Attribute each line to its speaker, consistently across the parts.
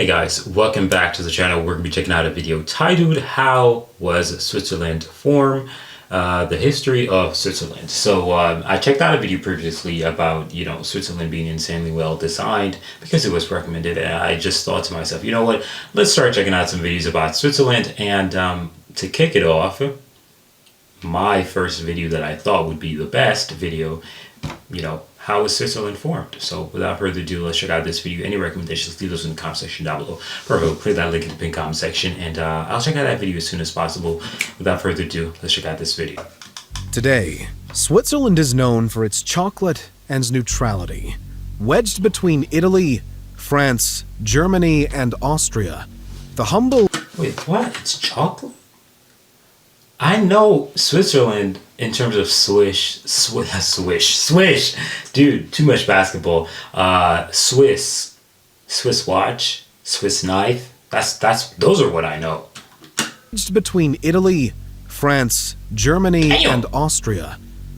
Speaker 1: Hey guys, welcome back to the channel. We're going to be checking out a video titled How Was Switzerland Formed? The history of Switzerland. So I checked out a video previously about, Switzerland being insanely well designed because it was recommended. And I just thought to myself, you know what, let's start checking out some videos about Switzerland. And to kick it off, my first video that I thought would be the best video, how was Switzerland formed? So without further ado, let's check out this video. Any recommendations, leave those in the comment section down below. Perfect. Click that link in the pinned comment section and I'll check out that video as soon as possible. Without further ado, let's check out this video.
Speaker 2: Today, Switzerland is known for its chocolate and neutrality. Wedged between Italy, France, Germany, and Austria, the humble...
Speaker 1: Wait, what? It's chocolate? I know Switzerland in terms of swish, dude, too much basketball. Swiss watch, Swiss knife. Those are what I know.
Speaker 2: Between Italy, France, Germany, and Austria,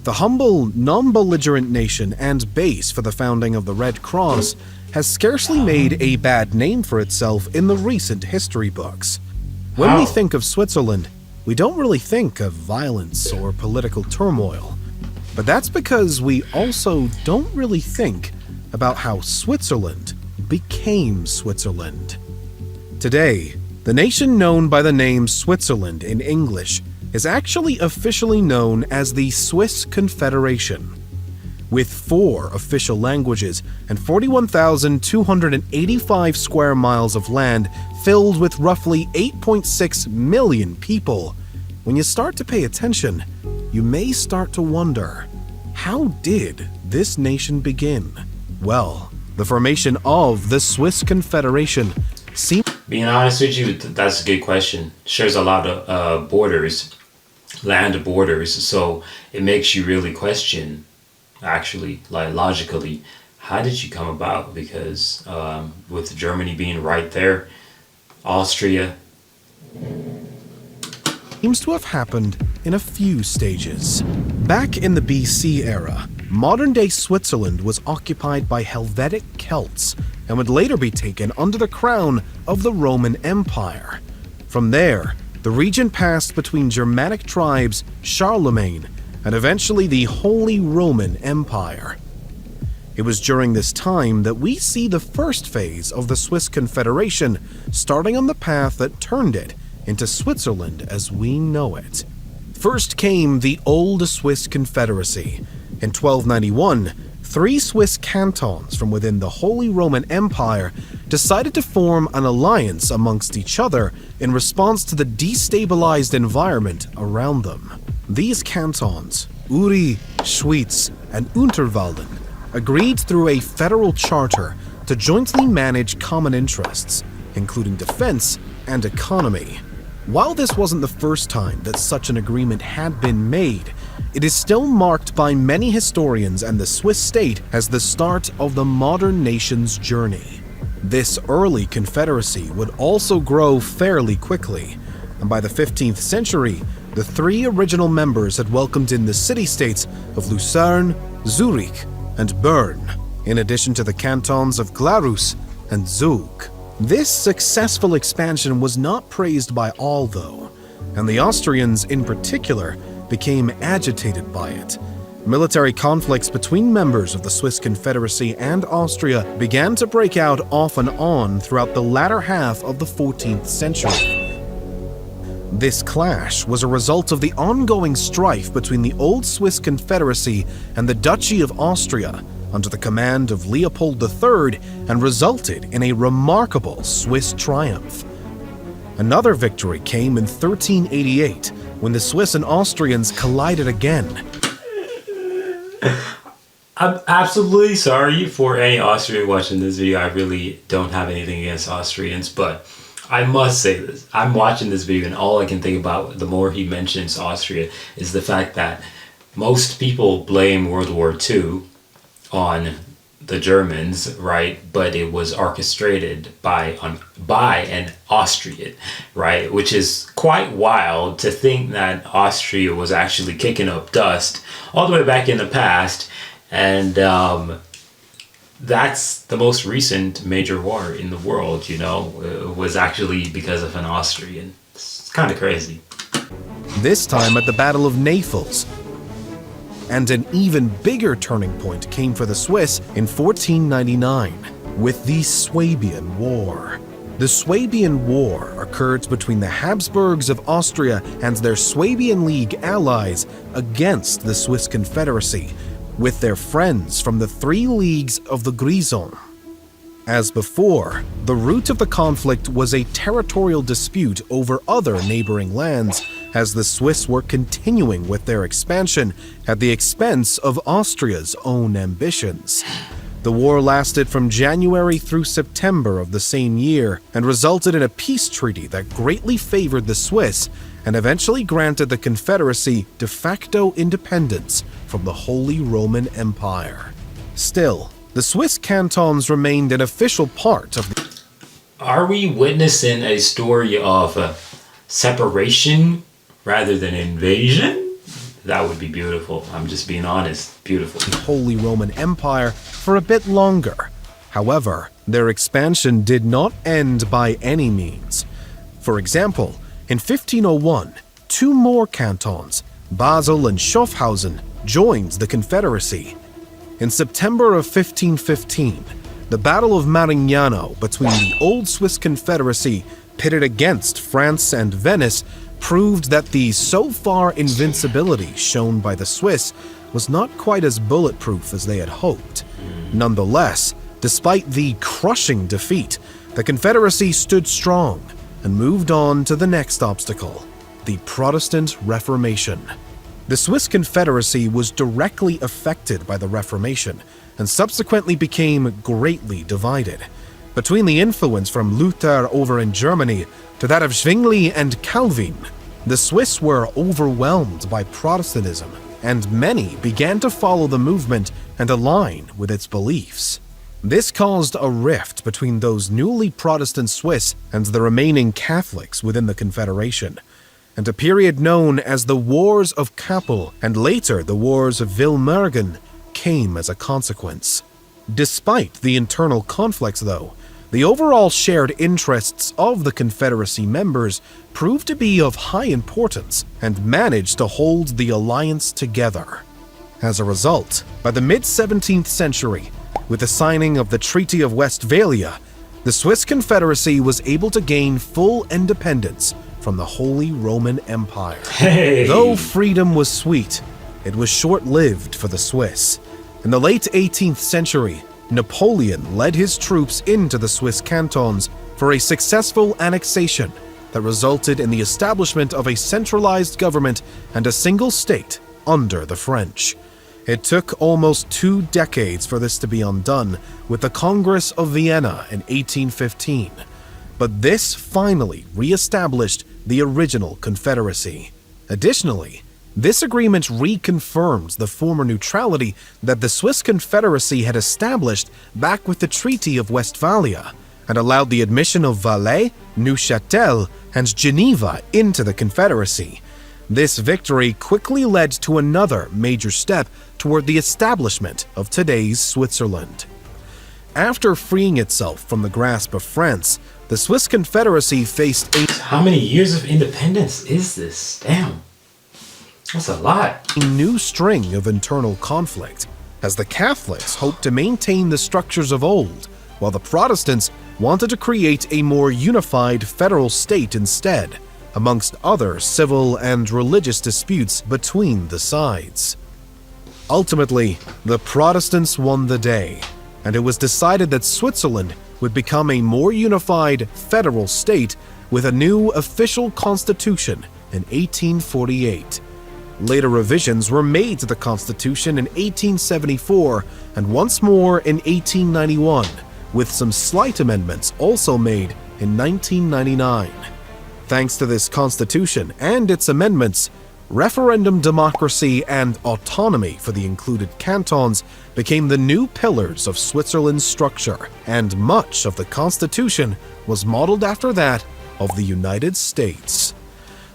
Speaker 2: the humble, non-belligerent nation and base for the founding of the Red Cross has scarcely made a bad name for itself in the recent history books. When we think of Switzerland, we don't really think of violence or political turmoil, but that's because we also don't really think about how Switzerland became Switzerland. Today, the nation known by the name Switzerland in English is actually officially known as the Swiss Confederation. With 4 official languages and 41,285 square miles of land filled with roughly 8.6 million people, when you start to pay attention, you may start to wonder, how did this nation begin? Well, the formation of the Swiss Confederation seems...
Speaker 1: Being honest with you, that's a good question. Shares a lot of borders, land borders, so it makes you really question, actually, like logically, how did you come about? Because with Germany being right there, Austria
Speaker 2: seems to have happened in a few stages. Back in the BC era, modern-day Switzerland was occupied by Helvetic Celts and would later be taken under the crown of the Roman Empire. From there, the region passed between Germanic tribes, Charlemagne, and eventually the Holy Roman Empire. It was during this time that we see the first phase of the Swiss Confederation starting on the path that turned it into Switzerland as we know it. First came the Old Swiss Confederacy. In 1291, 3 Swiss cantons from within the Holy Roman Empire decided to form an alliance amongst each other in response to the destabilized environment around them. These cantons, Uri, Schwyz, and Unterwalden, agreed through a federal charter to jointly manage common interests, including defense and economy. While this wasn't the first time that such an agreement had been made, it is still marked by many historians and the Swiss state as the start of the modern nation's journey. This early confederacy would also grow fairly quickly, and by the 15th century, the 3 original members had welcomed in the city-states of Lucerne, Zurich, and Bern, in addition to the cantons of Glarus and Zug. This successful expansion was not praised by all, though, and the Austrians in particular became agitated by it. Military conflicts between members of the Swiss Confederacy and Austria began to break out off and on throughout the latter half of the 14th century. This clash was a result of the ongoing strife between the Old Swiss Confederacy and the Duchy of Austria under the command of Leopold III and resulted in a remarkable Swiss triumph. Another victory came in 1388 when the Swiss and Austrians collided again.
Speaker 1: I'm absolutely sorry for any Austrian watching this video. I really don't have anything against Austrians, but I must say this. I'm watching this video and all I can think about the more he mentions Austria is the fact that most people blame World War II on the Germans, right? But it was orchestrated by an Austrian, right? Which is quite wild to think that Austria was actually kicking up dust all the way back in the past and that's the most recent major war in the world, was actually because of an Austrian. It's kind of crazy.
Speaker 2: This time at the Battle of Naples. And an even bigger turning point came for the Swiss in 1499 with the Swabian War. The Swabian War occurred between the Habsburgs of Austria and their Swabian League allies against the Swiss Confederacy, with their friends from the three leagues of the Grisons. As before, the root of the conflict was a territorial dispute over other neighboring lands, as the Swiss were continuing with their expansion at the expense of Austria's own ambitions. The war lasted from January through September of the same year and resulted in a peace treaty that greatly favored the Swiss and eventually granted the Confederacy de facto independence from the Holy Roman Empire. Still, the Swiss cantons remained an official part of the...
Speaker 1: Are we witnessing a story of separation rather than invasion? That would be beautiful. I'm just being honest. Beautiful.
Speaker 2: Holy Roman Empire for a bit longer. However, their expansion did not end by any means. For example, in 1501, two more cantons, Basel and Schaffhausen, joined the Confederacy. In September of 1515, the Battle of Marignano between the Old Swiss Confederacy pitted against France and Venice proved that the so-far invincibility shown by the Swiss was not quite as bulletproof as they had hoped. Nonetheless, despite the crushing defeat, the Confederacy stood strong and moved on to the next obstacle, the Protestant Reformation. The Swiss Confederacy was directly affected by the Reformation and subsequently became greatly divided. Between the influence from Luther over in Germany to that of Zwingli and Calvin, the Swiss were overwhelmed by Protestantism, and many began to follow the movement and align with its beliefs. This caused a rift between those newly Protestant Swiss and the remaining Catholics within the Confederation, and a period known as the Wars of Kappel and later the Wars of Villmergen came as a consequence. Despite the internal conflicts, though, the overall shared interests of the Confederacy members proved to be of high importance and managed to hold the alliance together. As a result, by the mid-17th century, with the signing of the Treaty of Westphalia, the Swiss Confederacy was able to gain full independence from the Holy Roman Empire. Though freedom was sweet, it was short-lived for the Swiss. In the late 18th century, Napoleon led his troops into the Swiss cantons for a successful annexation that resulted in the establishment of a centralized government and a single state under the French. It took almost 2 decades for this to be undone with the Congress of Vienna in 1815, but this finally re-established the original Confederacy. Additionally, this agreement reconfirms the former neutrality that the Swiss Confederacy had established back with the Treaty of Westphalia, and allowed the admission of Valais, Neuchâtel, and Geneva into the Confederacy. This victory quickly led to another major step toward the establishment of today's Switzerland. After freeing itself from the grasp of France, the Swiss Confederacy faced a...
Speaker 1: How many years of independence is this? Damn. That's a lot.
Speaker 2: New string of internal conflict, as the Catholics hoped to maintain the structures of old, while the Protestants wanted to create a more unified federal state instead, amongst other civil and religious disputes between the sides. Ultimately, the Protestants won the day, and it was decided that Switzerland would become a more unified federal state with a new official constitution in 1848. Later revisions were made to the Constitution in 1874 and once more in 1891, with some slight amendments also made in 1999. Thanks to this Constitution and its amendments, referendum democracy and autonomy for the included cantons became the new pillars of Switzerland's structure, and much of the Constitution was modeled after that of the United States.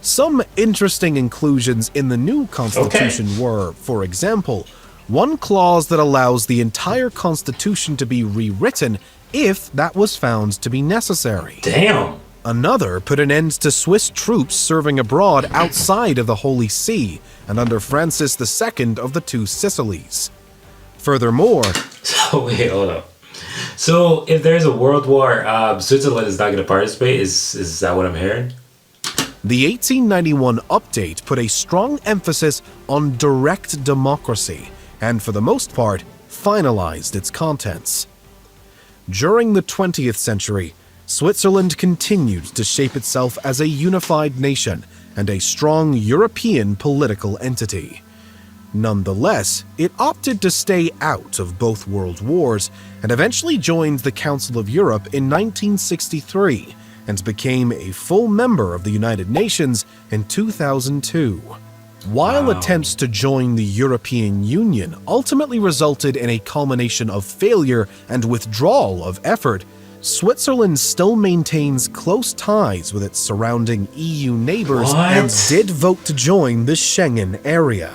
Speaker 2: Some interesting inclusions in the new Constitution were, for example, One clause that allows the entire constitution to be rewritten if that was found to be necessary.
Speaker 1: Damn.
Speaker 2: Another put an end to Swiss troops serving abroad outside of the Holy See and under Francis II of the Two Sicilies. Furthermore,
Speaker 1: So wait, hold up. So if there's a world war, Switzerland is not going to participate. Is that what I'm hearing?
Speaker 2: the 1891 update put a strong emphasis on direct democracy and, for the most part, finalized its contents. During the 20th century, Switzerland continued to shape itself as a unified nation and a strong European political entity. Nonetheless, it opted to stay out of both world wars and eventually joined the Council of Europe in 1963 and became a full member of the United Nations in 2002. While attempts to join the European Union ultimately resulted in a culmination of failure and withdrawal of effort, Switzerland still maintains close ties with its surrounding EU neighbors and did vote to join the Schengen area.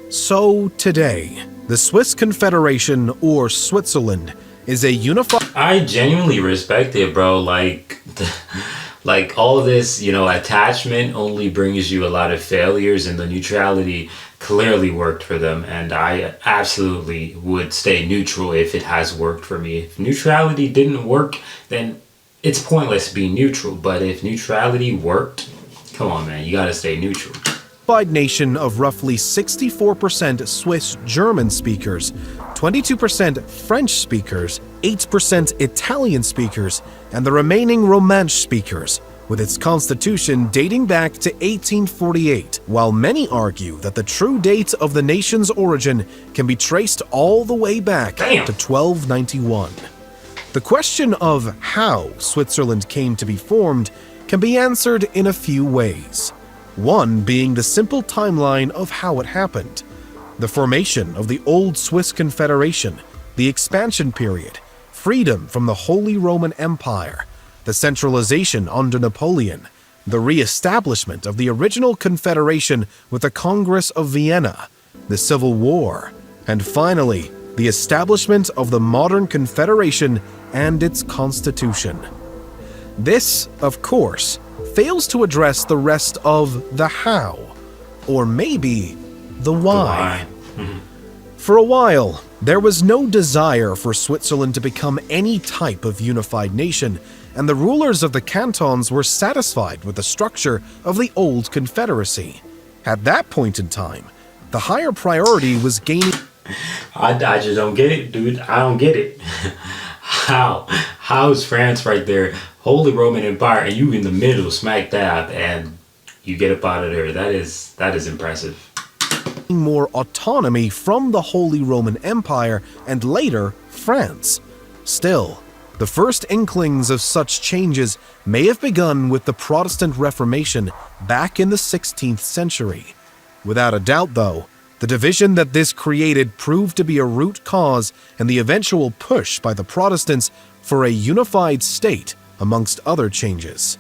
Speaker 2: So today, the Swiss Confederation, or Switzerland, is a unified...
Speaker 1: I genuinely respect it, bro. Like all of this, attachment only brings you a lot of failures, and the neutrality clearly worked for them. And I absolutely would stay neutral if it has worked for me. If neutrality didn't work, then it's pointless being neutral. But if neutrality worked, come on, man, you gotta stay neutral.
Speaker 2: Nation of roughly 64% Swiss German speakers, 22% French speakers, 8% Italian speakers, and the remaining Romansh speakers, with its constitution dating back to 1848, while many argue that the true date of the nation's origin can be traced all the way back to 1291. The question of how Switzerland came to be formed can be answered in a few ways. One being the simple timeline of how it happened. The formation of the Old Swiss Confederation, the expansion period, freedom from the Holy Roman Empire, the centralization under Napoleon, the re-establishment of the original confederation with the Congress of Vienna, the Civil War, and finally, the establishment of the modern confederation and its constitution. This, of course, fails to address the rest of the how, or maybe the why. For a while, there was no desire for Switzerland to become any type of unified nation, and the rulers of the cantons were satisfied with the structure of the old confederacy. At that point in time, the higher priority was gaining...
Speaker 1: I just don't get it, dude. I don't get it. How's France right there, Holy Roman Empire, and you in the middle, smack dab, and you get up out of there? That is impressive.
Speaker 2: More autonomy from the Holy Roman Empire and later France. Still, the first inklings of such changes may have begun with the Protestant Reformation back in the 16th century. Without a doubt, though, the division that this created proved to be a root cause in the eventual push by the Protestants for a unified state, amongst other changes.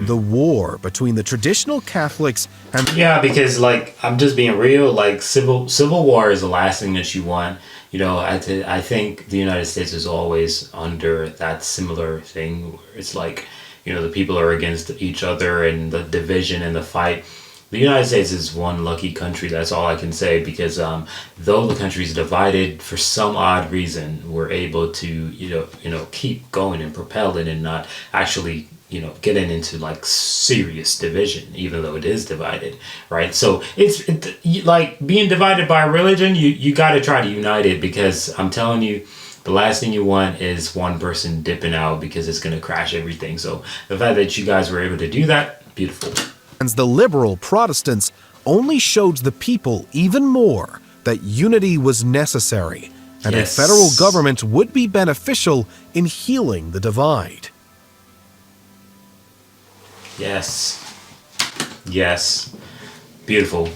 Speaker 2: The war between the traditional Catholics and...
Speaker 1: Yeah, because, I'm just being real, civil war is the last thing that you want. I think the United States is always under that similar thing where it's the people are against each other and the division and the fight. The United States is one lucky country, that's all I can say, because though the country is divided, for some odd reason, we're able to, keep going and propelling and not actually, getting into serious division, even though it is divided, right? So it's being divided by religion, you got to try to unite it, because I'm telling you, the last thing you want is one person dipping out, because it's going to crash everything. So the fact that you guys were able to do that, beautiful.
Speaker 2: The liberal Protestants only showed the people even more that unity was necessary, and a federal government would be beneficial in healing the divide.
Speaker 1: Yes. Beautiful.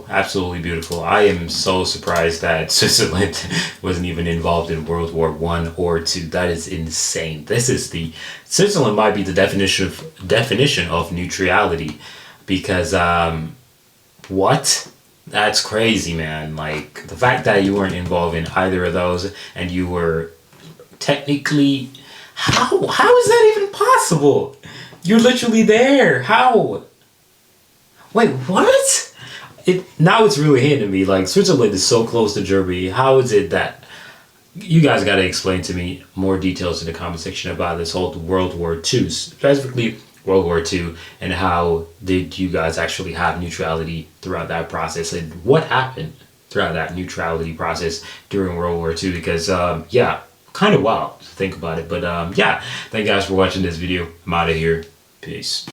Speaker 1: Absolutely beautiful. I am so surprised that Switzerland wasn't even involved in World War I or II. That is insane. Switzerland might be the definition of neutrality, because what? That's crazy, man. Like the fact that you weren't involved in either of those and you were technically, how is that even possible? You're literally there. How? Wait, what? It now it's really hitting me. Like Switzerland is so close to Germany. How is it that you guys got to explain to me more details in the comment section about this whole World War II, specifically World War II, and how did you guys actually have neutrality throughout that process, and what happened throughout that neutrality process during World War II? Because yeah, kind of wild to think about it. But yeah, thank you guys for watching this video. I'm out of here. Peace.